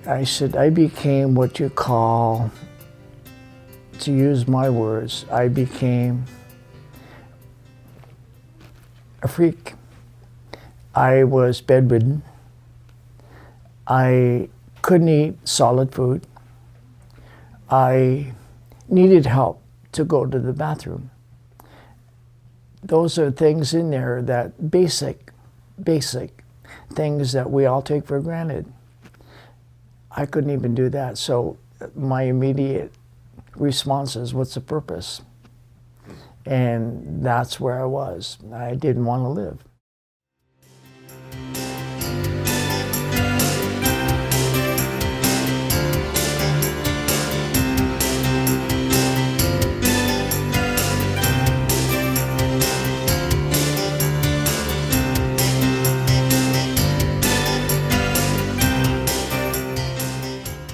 I said, I became what you call, to use my words, I became a freak. I was bedridden. I couldn't eat solid food. I needed help to go to the bathroom. Those are things in there that basic things that we all take for granted. I couldn't even do that. So my immediate response is, what's the purpose? And that's where I was. I didn't want to live.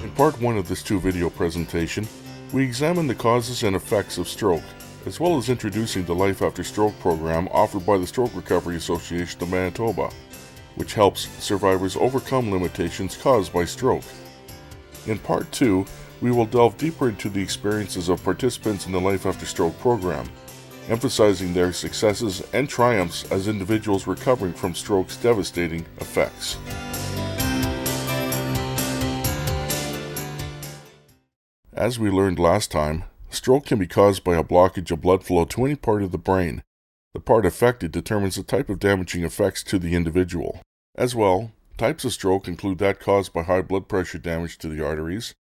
In part 1 of this 2-video presentation, we examine the causes and effects of stroke, as well as introducing the Life After Stroke program offered by the Stroke Recovery Association of Manitoba, which helps survivors overcome limitations caused by stroke. In part 2, we will delve deeper into the experiences of participants in the Life After Stroke program, emphasizing their successes and triumphs as individuals recovering from stroke's devastating effects. As we learned last time, stroke can be caused by a blockage of blood flow to any part of the brain. The part affected determines the type of damaging effects to the individual. As well, types of stroke include that caused by high blood pressure damage to the arteries,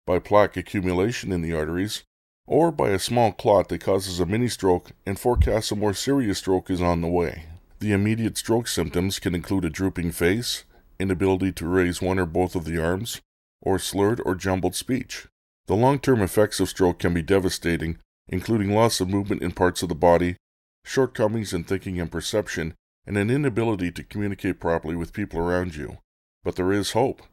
by plaque accumulation in the arteries, or by a small clot that causes a mini-stroke and forecasts a more serious stroke is on the way. The immediate stroke symptoms can include a drooping face, inability to raise one or both of the arms, or slurred or jumbled speech. The long-term effects of stroke can be devastating, including loss of movement in parts of the body, shortcomings in thinking and perception, and an inability to communicate properly with people around you. But there is hope.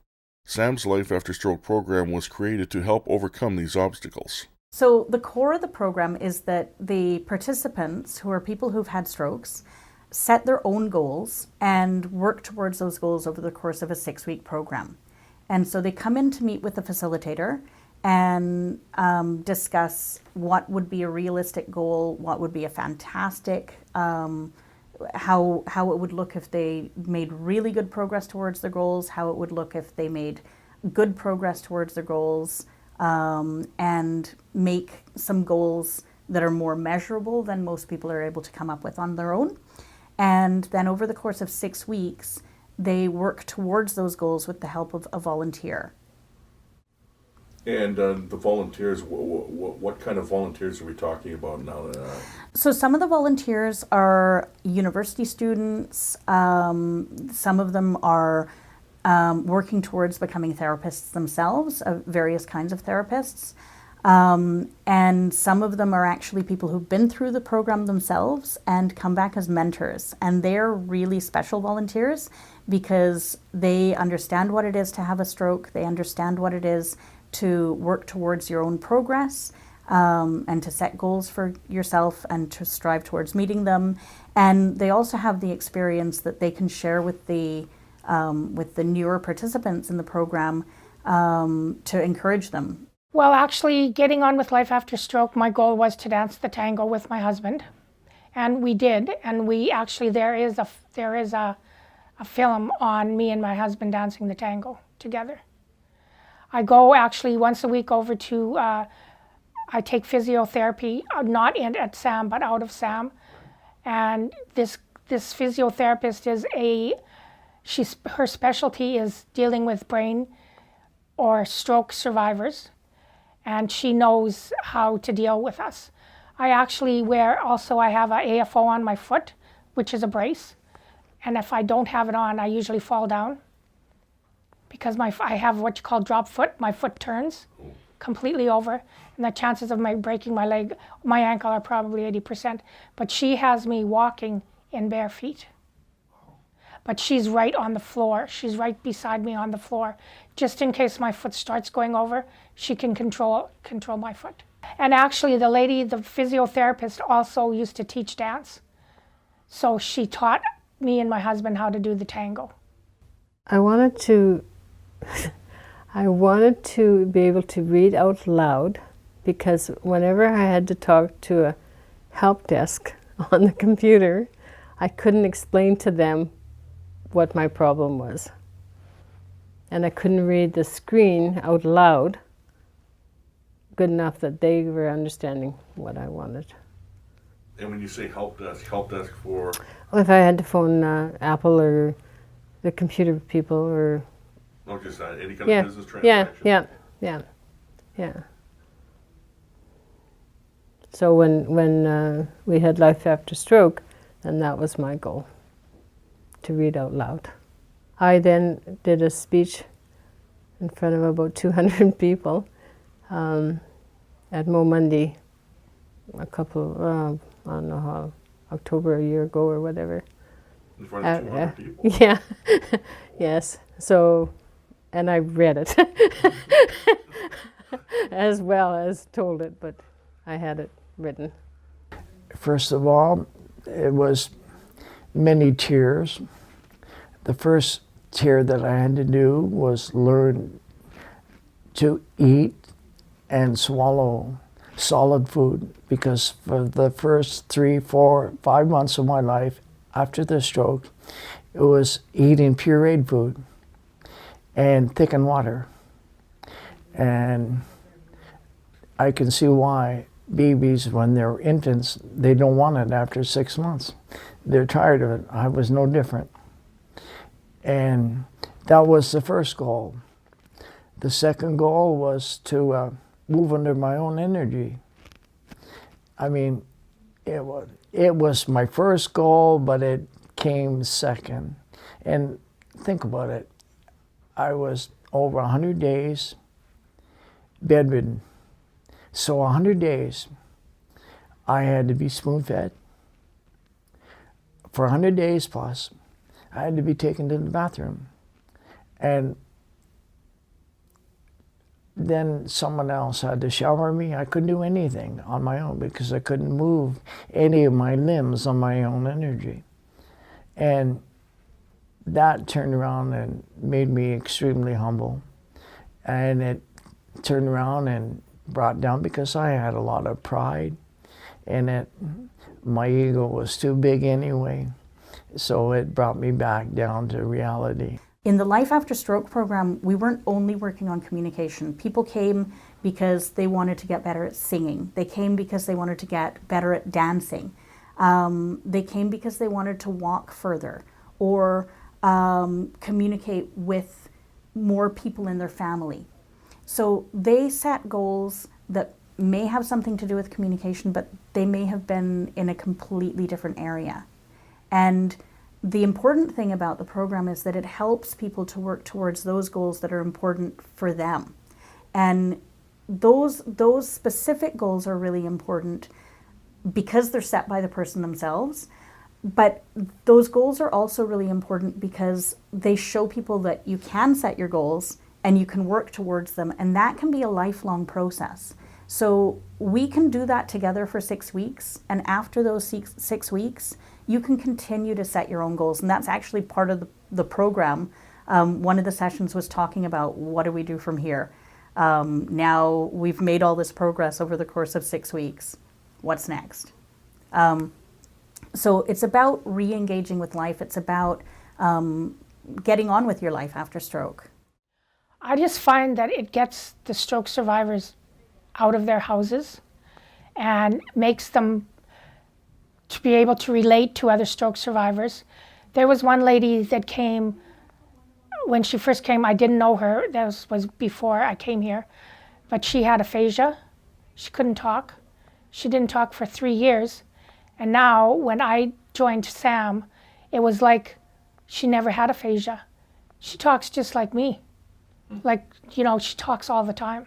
SAM's Life After Stroke program was created to help overcome these obstacles. So the core of the program is that the participants, who are people who've had strokes, set their own goals and work towards those goals over the course of a 6-week program. And so they come in to meet with the facilitator and discuss what would be a realistic goal, what would be a fantastic, how it would look if they made really good progress towards their goals, how it would look if they made good progress towards their goals, and make some goals that are more measurable than most people are able to come up with on their own. And then over the course of 6 weeks, they work towards those goals with the help of a volunteer. And the volunteers, what kind of volunteers are we talking about now? So some of the volunteers are university students. Some of them are working towards becoming therapists themselves, various kinds of therapists. And some of them are actually people who've been through the program themselves and come back as mentors. And they're really special volunteers because they understand what it is to have a stroke. They understand what it is to work towards your own progress, and to set goals for yourself and to strive towards meeting them. And they also have the experience that they can share with the newer participants in the program to encourage them. Well, actually, getting on with Life After Stroke, my goal was to dance the tango with my husband, and we did. And we actually, there is a film on me and my husband dancing the tango together. I go actually once a week over to, I take physiotherapy, not at SAM, but out of SAM. And this physiotherapist is her specialty is dealing with brain or stroke survivors. And she knows how to deal with us. I actually I have a AFO on my foot, which is a brace. And if I don't have it on, I usually fall down. Because I have what you call drop foot. My foot turns completely over, and the chances of my breaking my ankle are probably 80%. But she has me walking in bare feet. But she's right on the floor. She's right beside me on the floor. Just in case my foot starts going over, she can control my foot. And actually, the physiotherapist also used to teach dance. So she taught me and my husband how to do the tango. I wanted to I wanted to be able to read out loud, because whenever I had to talk to a help desk on the computer, I couldn't explain to them what my problem was. And I couldn't read the screen out loud good enough that they were understanding what I wanted. And when you say help desk for? Well, if I had to phone Apple or the computer people, or Just any kind of business transaction? Yeah. So when we had Life After Stroke, then that was my goal, to read out loud. I then did a speech in front of about 200 people at Mo Monday I don't know how, October a year ago or whatever. In front of 200 people? Yeah, yes. So, and I read it as well as told it, but I had it written. First of all, it was many tears. The first tear that I had to do was learn to eat and swallow solid food, because for the first 3, 4, 5 months of my life after the stroke, it was eating pureed food and thickened water. And I can see why babies, when they're infants, they don't want it after 6 months. They're tired of it. I was no different. And that was the first goal. The second goal was to move under my own energy. I mean, it was my first goal, but it came second. And think about it. I was over 100 days bedridden. So 100 days, I had to be spoon-fed. For 100 days plus, I had to be taken to the bathroom. And then someone else had to shower me. I couldn't do anything on my own because I couldn't move any of my limbs on my own energy. And that turned around and made me extremely humble. And it turned around and brought down, because I had a lot of pride, and my ego was too big anyway. So it brought me back down to reality. In the Life After Stroke program, we weren't only working on communication. People came because they wanted to get better at singing. They came because they wanted to get better at dancing. They came because they wanted to walk further or communicate with more people in their family. So they set goals that may have something to do with communication, but they may have been in a completely different area. And the important thing about the program is that it helps people to work towards those goals that are important for them. And those specific goals are really important because they're set by the person themselves. But those goals are also really important because they show people that you can set your goals and you can work towards them, and that can be a lifelong process. So we can do that together for 6 weeks, and after those 6 weeks, you can continue to set your own goals. And that's actually part of the program. One of the sessions was talking about, what do we do from here? Now we've made all this progress over the course of 6 weeks. What's next? So it's about re-engaging with life. It's about getting on with your life after stroke. I just find that it gets the stroke survivors out of their houses and makes them to be able to relate to other stroke survivors. There was one lady that came, when she first came, I didn't know her, that was before I came here, but she had aphasia. She couldn't talk. She didn't talk for 3 years. And now when I joined SAM, it was like she never had aphasia. She talks just like me. Like, you know, she talks all the time.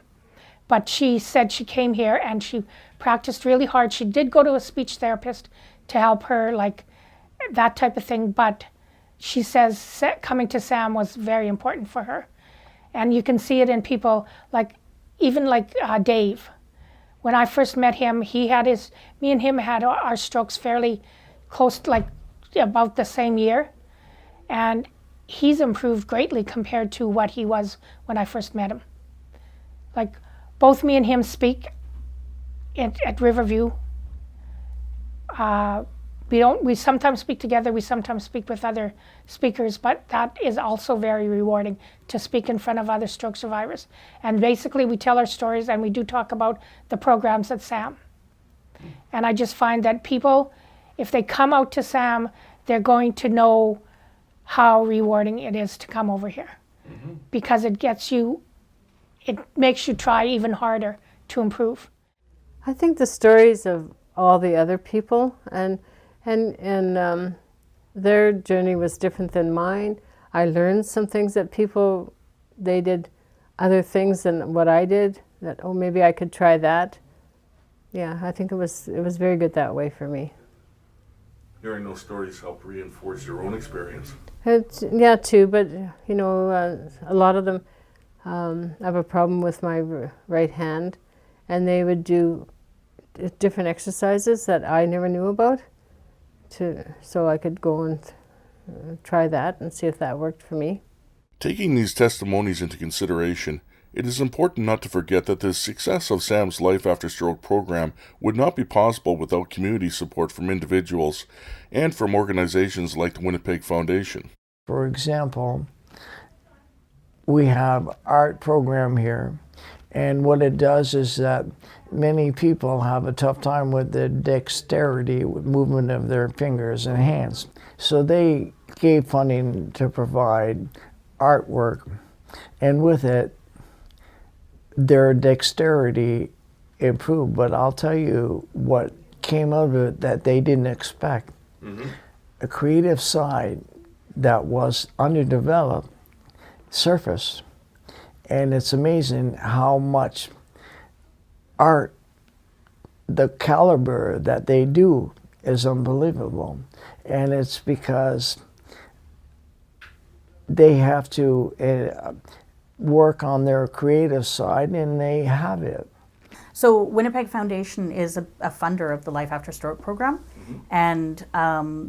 But she said she came here and she practiced really hard. She did go to a speech therapist to help her, like that type of thing. But she says coming to SAM was very important for her. And you can see it in people like, even like Dave. When I first met him, me and him had our strokes fairly close, like about the same year. And he's improved greatly compared to what he was when I first met him. Like, both me and him speak at Riverview. We sometimes speak together, we sometimes speak with other speakers, but that is also very rewarding to speak in front of other stroke survivors. And basically we tell our stories and we do talk about the programs at SAM. And I just find that people, if they come out to SAM, they're going to know how rewarding it is to come over here. Because it makes you try even harder to improve. I think the stories of all the other people and their journey was different than mine. I learned some things that they did other things than what I did, that, oh, maybe I could try that. Yeah, I think it was very good that way for me. Hearing those stories helped reinforce your own experience. Yeah, too, but you know, a lot of them have a problem with my right hand, and they would do different exercises that I never knew about, so I could go and try that and see if that worked for me. Taking these testimonies into consideration, it is important not to forget that the success of SAM's Life After Stroke program would not be possible without community support from individuals and from organizations like the Winnipeg Foundation. For example, we have art program here, and what it does is that many people have a tough time with the dexterity, with movement of their fingers and hands. So they gave funding to provide artwork, and with it, their dexterity improved. But I'll tell you what came out of it that they didn't expect. A creative side that was underdeveloped surfaced. And it's amazing how much art, the caliber that they do is unbelievable. And it's because they have to work on their creative side, and they have it. So Winnipeg Foundation is a funder of the Life After Stroke program, and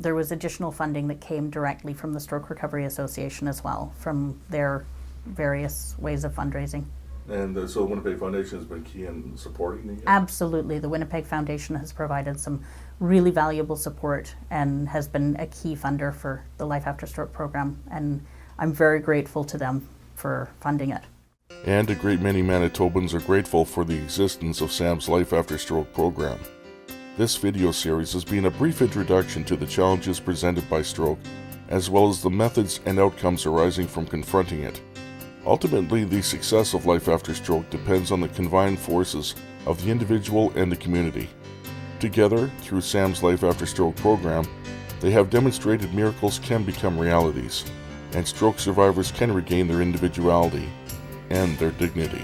there was additional funding that came directly from the Stroke Recovery Association as well, from their various ways of fundraising. And so the Winnipeg Foundation has been key in supporting you? Absolutely. The Winnipeg Foundation has provided some really valuable support and has been a key funder for the Life After Stroke program, and I'm very grateful to them for funding it. And a great many Manitobans are grateful for the existence of SAM's Life After Stroke program. This video series has been a brief introduction to the challenges presented by stroke, as well as the methods and outcomes arising from confronting it. Ultimately, the success of Life After Stroke depends on the combined forces of the individual and the community. Together, through SAM's Life After Stroke program, they have demonstrated miracles can become realities, and stroke survivors can regain their individuality and their dignity.